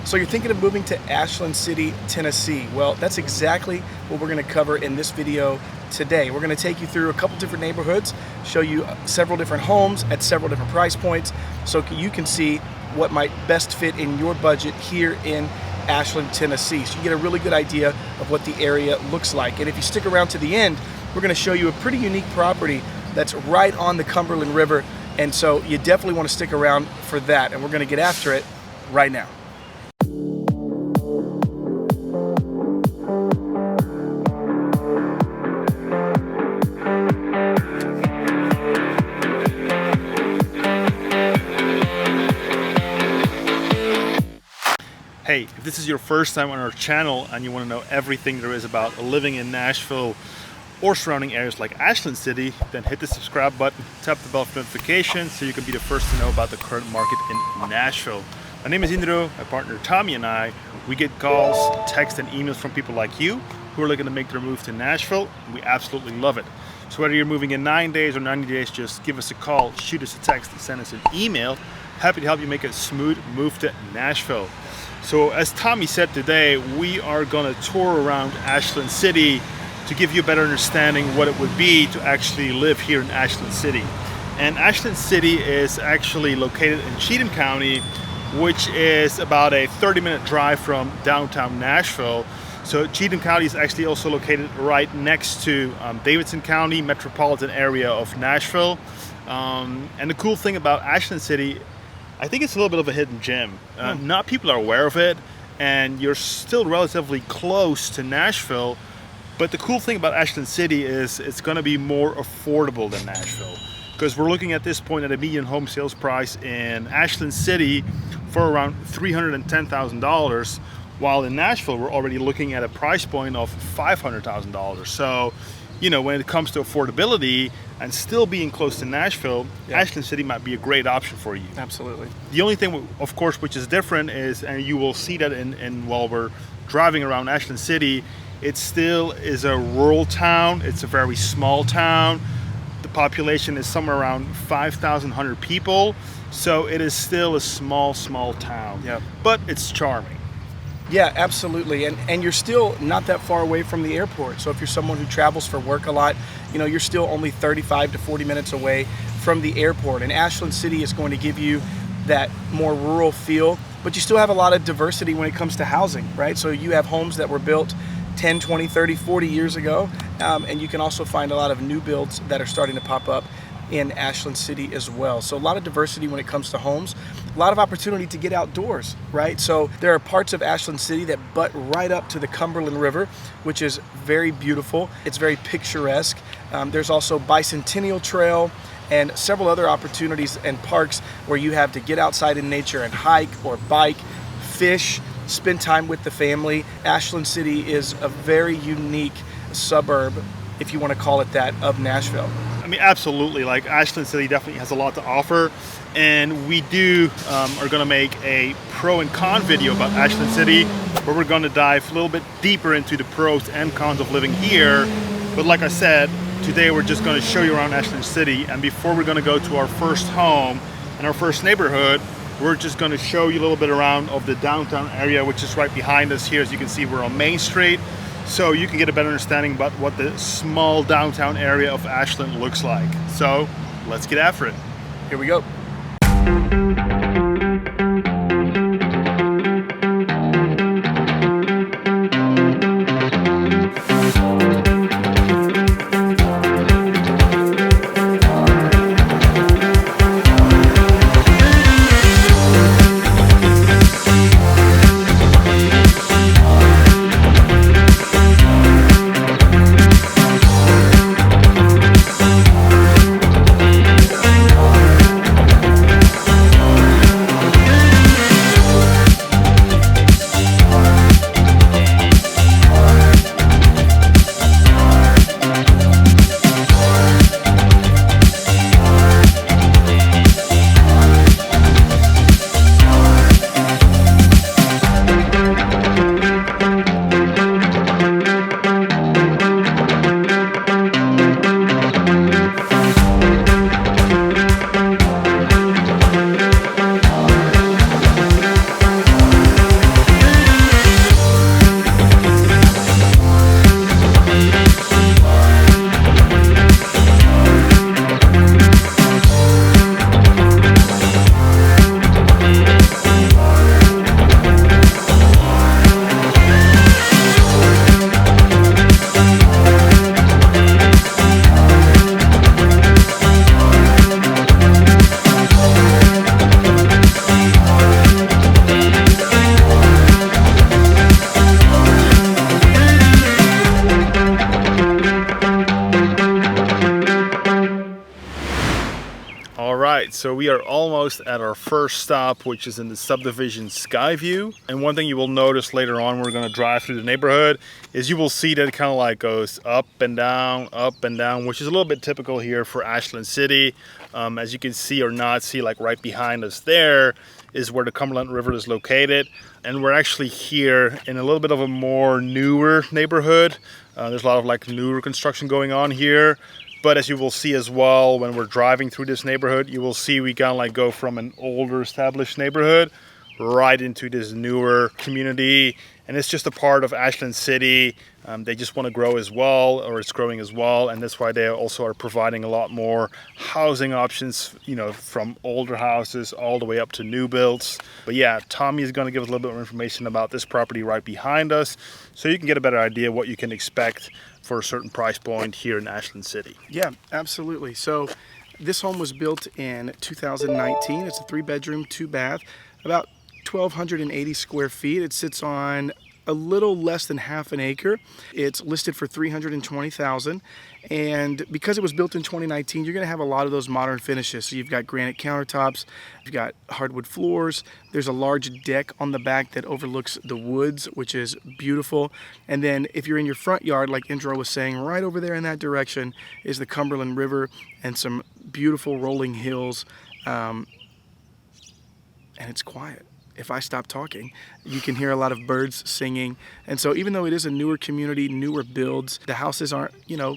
So you're thinking of moving to Ashland City, Tennessee. Well, that's exactly what we're going to cover in this video today. We're going to take you through a couple different neighborhoods, show you several different homes at several different price points, so you can see what might best fit in your budget here in Ashland, Tennessee. So you get a really good idea of what the area looks like. And if you stick around to the end, we're going to show you a pretty unique property that's right on the Cumberland River. And so you definitely want to stick around for that. And we're going to get after it right now. Hey, if this is your first time on our channel and you want to know everything there is about living in Nashville or surrounding areas like Ashland City, then hit the subscribe button, tap the bell for notifications so you can be the first to know about the current market in Nashville. My name is Indro, my partner Tommy and I, we get calls, texts and emails from people like you who are looking to make their move to Nashville, and we absolutely love it. So whether you're moving in 9 days or 90 days, just give us a call, shoot us a text, send us an email. Happy to help you make a smooth move to Nashville. So as Tommy said today, we are going to tour around Ashland City to give you a better understanding what it would be to actually live here in Ashland City. And Ashland City is actually located in Cheatham County, which is about a 30-minute drive from downtown Nashville. So Cheatham County is actually also located right next to Davidson County, metropolitan area of Nashville. And the cool thing about Ashland City, I think it's a little bit of a hidden gem. Not people are aware of it, and you're still relatively close to Nashville. But the cool thing about Ashland City is it's going to be more affordable than Nashville, because we're looking at this point at a median home sales price in Ashland City for around $310,000, while in Nashville we're already looking at a price point of $500,000. So, you know, when it comes to affordability and still being close to Nashville, Ashland City might be a great option for you. Absolutely. The only thing, of course, which is different is, and you will see that in while we're driving around Ashland City, it still is a rural town. It's a very small town. The population is somewhere around 5,100 people. So it is still a small town. Yeah. But it's charming. Yeah, absolutely. And you're still not that far away from the airport. So if you're someone who travels for work a lot, you know, you're still only 35 to 40 minutes away from the airport. And Ashland City is going to give you that more rural feel, but you still have a lot of diversity when it comes to housing, right? So you have homes that were built 10, 20, 30, 40 years ago. And you can also find a lot of new builds that are starting to pop up in Ashland City as well. So a lot of diversity when it comes to homes, a lot of opportunity to get outdoors, right? So there are parts of Ashland City that butt right up to the Cumberland River, which is very beautiful. It's very picturesque. There's also Bicentennial Trail and several other opportunities and parks where you have to get outside in nature and hike or bike, fish, spend time with the family. Ashland City is a very unique suburb, if you want to call it that, of Nashville. I mean, absolutely. Like, Ashland City definitely has a lot to offer, and we are going to make a pro and con video about Ashland City, where we're going to dive a little bit deeper into the pros and cons of living here. But like I said, today we're just going to show you around Ashland City, and before we're going to go to our first home and our first neighborhood, we're just going to show you a little bit around of the downtown area, which is right behind us here. As you can see, we're on Main Street. So you can get a better understanding about what the small downtown area of Ashland looks like. So let's get after it. Here we go. so we are almost at our first stop, which is in the subdivision Skyview. And one thing you will notice later on, we're going to drive through the neighborhood, is you will see that it kind of like goes up and down, which is a little bit typical here for Ashland City. As you can see or not see, like right behind us there is where the Cumberland River is located. And we're actually here in a little bit of a more newer neighborhood. There's a lot of like newer construction going on here. But as you will see as well, when we're driving through this neighborhood, you will see we kind of like go from an older established neighborhood right into this newer community. And it's just a part of Ashland City. They just want to grow as well, or it's growing as well. And that's why they also are providing a lot more housing options, you know, from older houses all the way up to new builds. But yeah, Tommy is going to give us a little bit more information about this property right behind us, so you can get a better idea what you can expect for a certain price point here in Ashland City. Yeah, absolutely. So this home was built in 2019. It's a 3-bedroom, 2-bath, about 1,280 square feet. It sits on a little less than half an acre. It's listed for $320,000, and because it was built in 2019, you're going to have a lot of those modern finishes. So you've got granite countertops, you've got hardwood floors. There's a large deck on the back that overlooks the woods, which is beautiful. And then if you're in your front yard, like Indra was saying, right over there in that direction is the Cumberland River and some beautiful rolling hills, and it's quiet. If I stop talking, you can hear a lot of birds singing. And so even though it is a newer community, newer builds, the houses aren't, you know,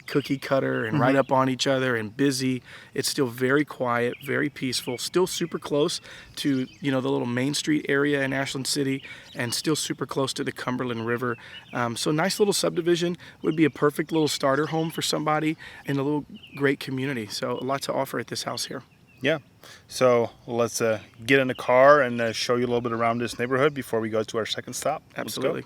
cookie cutter and right up on each other and busy. It's still very quiet, very peaceful, still super close to, you know, the little Main Street area in Ashland City, and still super close to the Cumberland River. So nice little subdivision, would be a perfect little starter home for somebody in a little great community. So a lot to offer at this house here. Yeah, so let's get in the car and show you a little bit around this neighborhood before we go to our second stop. Absolutely.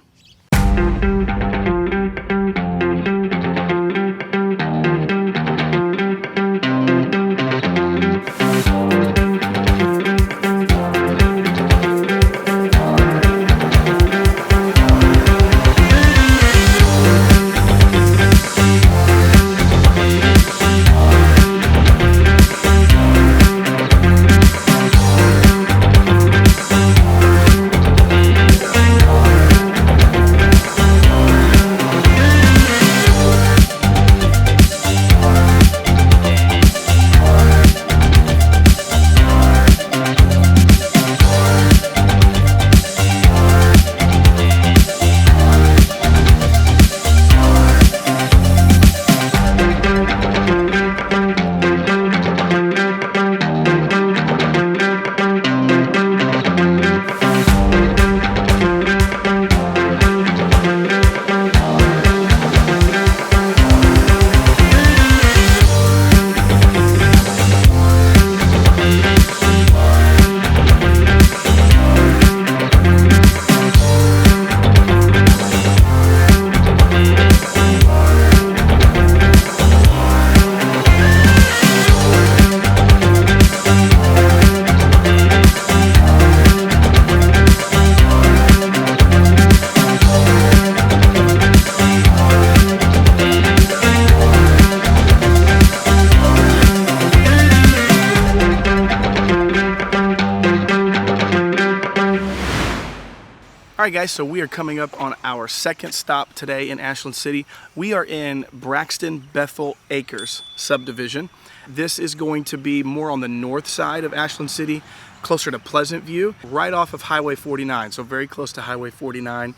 All right, guys, so we are coming up on our second stop today in Ashland City. We are in Braxton Bethel Acres subdivision. This is going to be more on the north side of Ashland City, closer to Pleasant View, right off of Highway 49, so very close to Highway 49.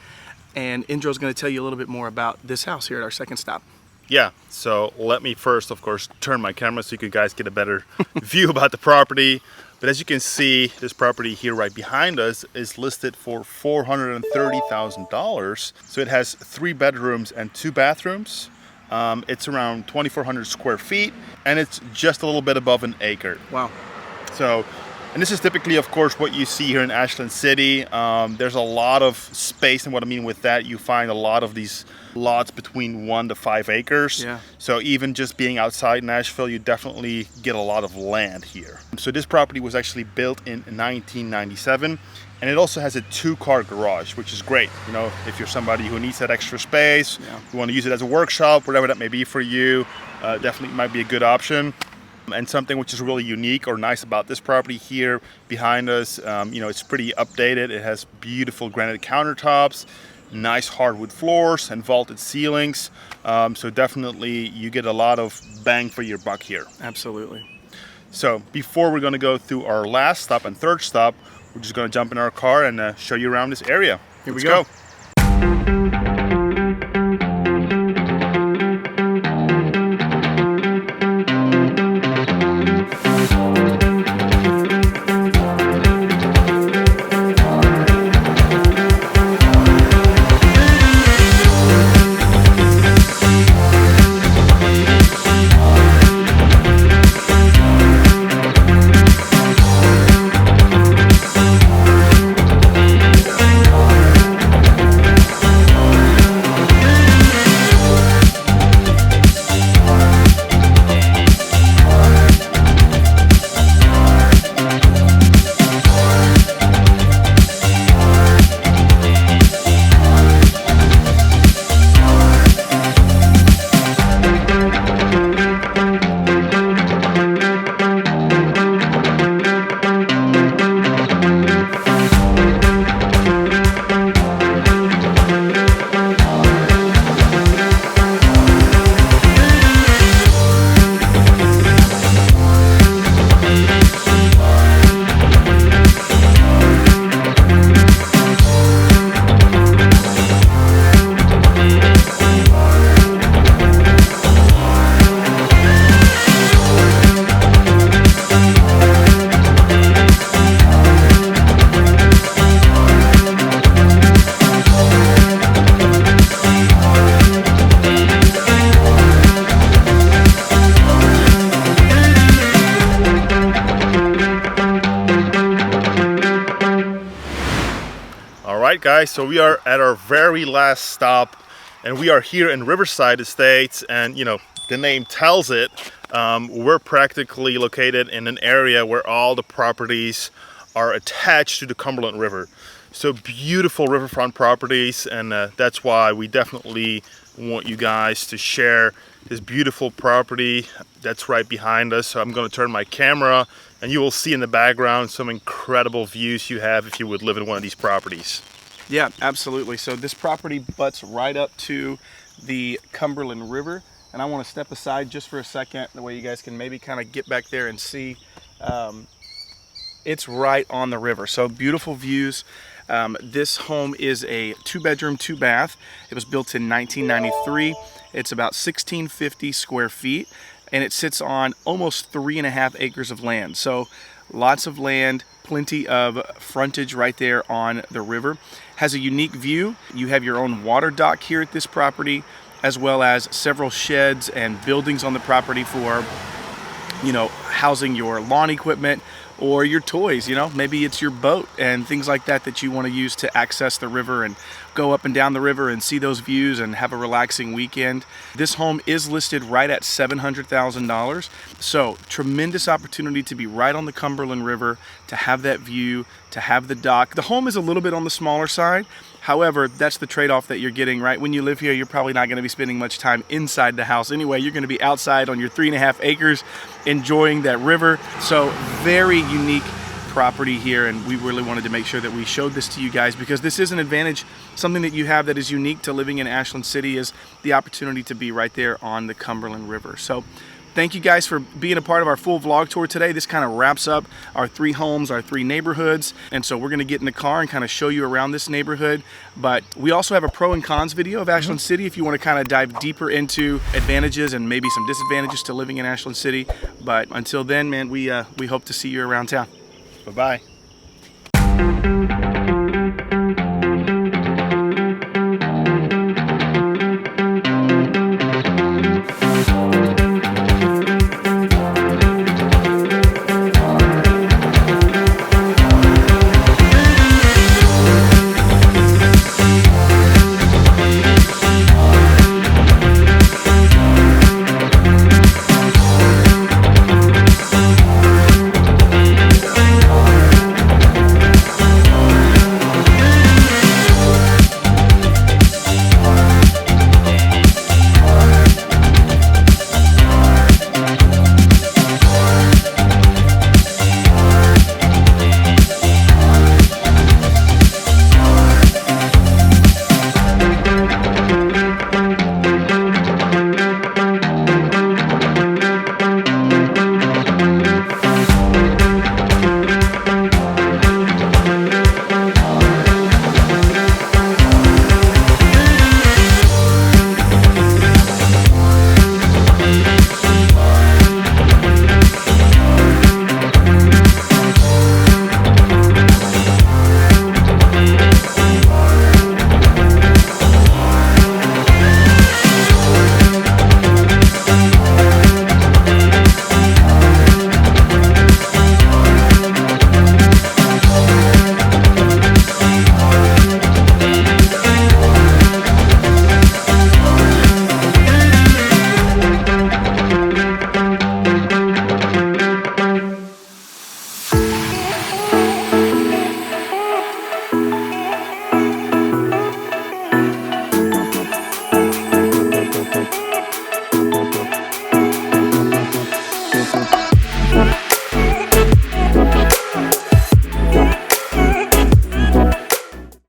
And Indra's going to tell you a little bit more about this house here at our second stop. Yeah, so let me first, of course, turn my camera so you guys get a better view about the property. But as you can see, this property here right behind us is listed for $430,000. So it has 3 bedrooms and 2 bathrooms. It's around 2,400 square feet, and it's just a little bit above an acre. Wow. So, and this is typically, of course, what you see here in Ashland City. There's a lot of space, and what I mean with that, you find a lot of these lots between 1 to 5 acres. Yeah. So even just being outside Nashville, you definitely get a lot of land here. So this property was actually built in 1997, and it also has a 2-car garage, which is great. You know, if you're somebody who needs that extra space, you want to use it as a workshop, whatever that may be for you, definitely might be a good option. And something which is really unique or nice about this property here behind us, it's pretty updated. It has beautiful granite countertops, nice hardwood floors, and vaulted ceilings. So definitely you get a lot of bang for your buck here. Absolutely. So before we're going to go through our last stop and third stop, we're just going to jump in our car and show you around this area. Here we Let's go. Alright guys, so we are at our very last stop, and we are here in Riverside Estates, and the name tells it. We're practically located in an area where all the properties are attached to the Cumberland River. So beautiful riverfront properties, and that's why we definitely want you guys to share this beautiful property that's right behind us. So I'm going to turn my camera, and you will see in the background some incredible views you have if you would live in one of these properties. Yeah, absolutely. So this property butts right up to the Cumberland River, and I want to step aside just for a second, the way you guys can maybe kind of get back there and see. It's right on the river, so beautiful views. This home is a 2-bedroom, 2-bath. It was built in 1993. It's about 1,650 square feet, and it sits on almost 3.5 acres of land. So lots of land, plenty of frontage right there on the river. Has a unique view. You have your own water dock here at this property, as well as several sheds and buildings on the property for, housing your lawn equipment or your toys. Maybe it's your boat and things like that that you want to use to access the river and go up and down the river and see those views and have a relaxing weekend. This home is listed right at $700,000. So tremendous opportunity to be right on the Cumberland River, to have that view, to have the dock. The home is a little bit on the smaller side. However, that's the trade-off that you're getting, right? When you live here, you're probably not going to be spending much time inside the house anyway. You're going to be outside on your 3.5 acres enjoying that river. So very unique property here, and we really wanted to make sure that we showed this to you guys, because this is an advantage. Something that you have that is unique to living in Ashland City is the opportunity to be right there on the Cumberland River. So thank you guys for being a part of our full vlog tour today. This kind of wraps up our 3 homes, our 3 neighborhoods. And so we're going to get in the car and kind of show you around this neighborhood. But we also have a pro and cons video of Ashland City if you want to kind of dive deeper into advantages and maybe some disadvantages to living in Ashland City. But until then, man, we hope to see you around town. Bye-bye.